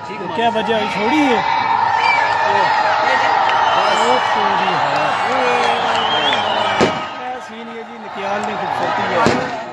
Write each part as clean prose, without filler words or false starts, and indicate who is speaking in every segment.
Speaker 1: तो क्या वजह छोड़ी है सीन ये जी निकाल ने खूबसूरती है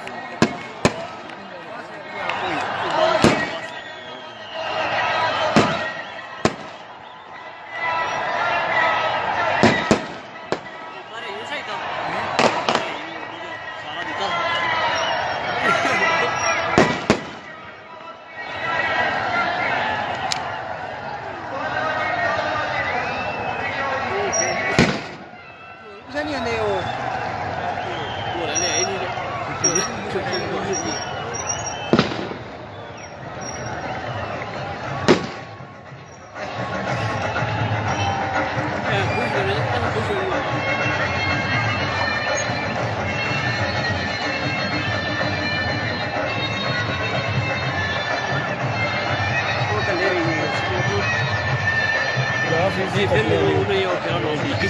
Speaker 2: Sì, fermo uno io però non dico che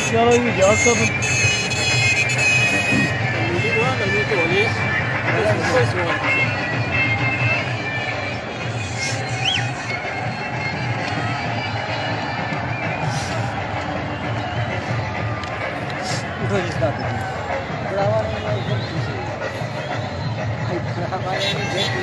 Speaker 1: चलो ये जा सब
Speaker 3: उठो जिसका बढ़ावा नहीं है, एकदम खुशी है। हमारे